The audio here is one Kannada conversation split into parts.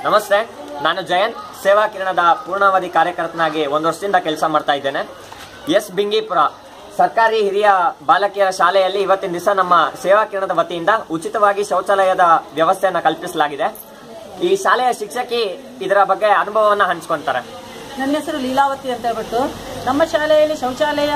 ನಮಸ್ತೆ, ನಾನು ಜಯಂತ್, ಸೇವಾ ಕಿರಣದ ಪೂರ್ಣಾವಧಿ ಕಾರ್ಯಕರ್ತನಾಗಿ 1 ವರ್ಷದಿಂದ ಕೆಲಸ ಮಾಡ್ತಾ ಇದ್ದೇನೆ. ಎಸ್ ಬಿಂಗಿಪುರ ಸರ್ಕಾರಿ ಹಿರಿಯ ಬಾಲಕಿಯರ ಶಾಲೆಯಲ್ಲಿ ಇವತ್ತಿನ ದಿವಸ ನಮ್ಮ ಸೇವಾ ಕಿರಣದ ವತಿಯಿಂದ ಉಚಿತವಾಗಿ ಶೌಚಾಲಯದ ವ್ಯವಸ್ಥೆಯನ್ನು ಕಲ್ಪಿಸಲಾಗಿದೆ. ಈ ಶಾಲೆಯ ಶಿಕ್ಷಕಿ ಇದರ ಬಗ್ಗೆ ಅನುಭವವನ್ನು ಹಂಚಿಕೊಂತಾರೆ. ನನ್ನ ಹೆಸರು ಲೀಲಾವತಿ ಅಂತ ಹೇಳ್ಬಿಟ್ಟು, ನಮ್ಮ ಶಾಲೆಯಲ್ಲಿ ಶೌಚಾಲಯ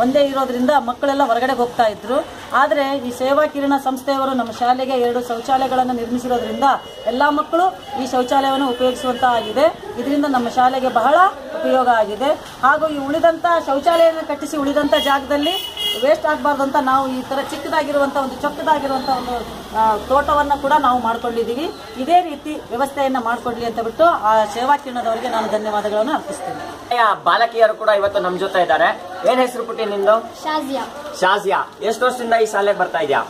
ಒಂದೇ ಇರೋದ್ರಿಂದ ಮಕ್ಕಳೆಲ್ಲ ಹೊರಗಡೆ ಹೋಗ್ತಾ ಇದ್ರು. ಆದರೆ ಈ ಸೇವಾ ಕಿರಣ ಸಂಸ್ಥೆಯವರು ನಮ್ಮ ಶಾಲೆಗೆ 2 ಶೌಚಾಲಯಗಳನ್ನು ನಿರ್ಮಿಸಿರೋದ್ರಿಂದ ಎಲ್ಲ ಮಕ್ಕಳು ಈ ಶೌಚಾಲಯವನ್ನು ಉಪಯೋಗಿಸುವಂತಾಗಿದೆ. ಇದರಿಂದ ನಮ್ಮ ಶಾಲೆಗೆ ಬಹಳ ಉಪಯೋಗ ಆಗಿದೆ. ಹಾಗೂ ಈ ಉಳಿದಂಥ ಶೌಚಾಲಯವನ್ನು ಕಟ್ಟಿಸಿ ಉಳಿದಂಥ ಜಾಗದಲ್ಲಿ ವೇಸ್ಟ್ ಆಗಬಾರ್ದು ಅಂತ ನಾವು ಈ ಥರ ಚಿಕ್ಕದಾಗಿರುವಂಥ ಒಂದು ಚೊಕ್ಕದಾಗಿರುವಂಥ ಒಂದು ತೋಟವನ್ನು ಕೂಡ ನಾವು ಮಾಡ್ಕೊಂಡಿದ್ದೀವಿ. ಇದೇ ರೀತಿ ವ್ಯವಸ್ಥೆಯನ್ನು ಮಾಡಿಕೊಡ್ಲಿ ಅಂತ ಬಿಟ್ಟು ಆ ಸೇವಾ ಕಿರಣದವರಿಗೆ ನಾನು ಧನ್ಯವಾದಗಳನ್ನು ಅರ್ಪಿಸ್ತೇನೆ. ಬಾಲಕಿಯರು ಕೂಡ ಇವತ್ತು ನಮ್ಮ ಜೊತೆ ಇದ್ದಾರೆ. ಏನ್ ಹೆಸರು ಪುಟ್ಟಿ ನಿಂದು? ಶಾಜಿಯಾ. ಎಷ್ಟು ವರ್ಷದಿಂದ ಈ ಶಾಲೆಗೆ ಬರ್ತಾ ಇದೆಯಾ?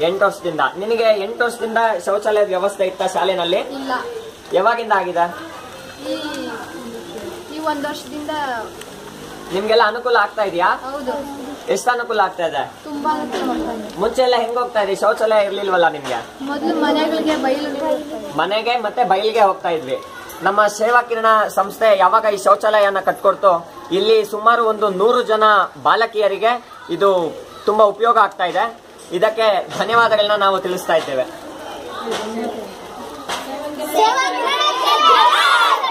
8 ವರ್ಷದಿಂದ. ನಿನಗೆ 8 ವರ್ಷದಿಂದ ಶೌಚಾಲಯದ ವ್ಯವಸ್ಥೆ ಇತ್ತ ಶಾಲೆನಲ್ಲಿ? ಇಲ್ಲ. ಯಾವಾಗಿಂದ ಆಗಿದೆ? ಈ 1 ವರ್ಷದಿಂದ. ನಿಮ್ಗೆಲ್ಲ ಅನುಕೂಲ ಆಗ್ತಾ ಇದೆಯಾ? ಹೌದು. ಎಷ್ಟು ಅನುಕೂಲ ಆಗ್ತಾ ಇದೆ? ತುಂಬಾ ಅನುಕೂಲ. ಮುಂಚೆ ಎಲ್ಲ ಹೆಂಗ್ ಹೋಗ್ತಾ ಇದ್ರಿ? ಶೌಚಾಲಯ ಇರ್ಲಿಲ್ವಲ್ಲ ನಿಮ್ಗೆ? ಮೊದಲು ಮನೆಗೆ ಮತ್ತೆ ಬಯಲಿಗೆ ಹೋಗ್ತಾ ಇದ್ವಿ. ನಮ್ಮ ಸೇವಾ ಕಿರಣ ಸಂಸ್ಥೆ ಯಾವಾಗ ಈ ಶೌಚಾಲಯನ ಕಟ್ಕೊಡ್ತು, ಇಲ್ಲಿ ಸುಮಾರು 100 ಜನ ಬಾಲಕಿಯರಿಗೆ ಇದು ತುಂಬಾ ಉಪಯೋಗ ಆಗ್ತಾ ಇದೆ. ಇದಕ್ಕೆ ಧನ್ಯವಾದಗಳನ್ನ ನಾವು ತಿಳಿಸ್ತಾ ಇದ್ದೇವೆ.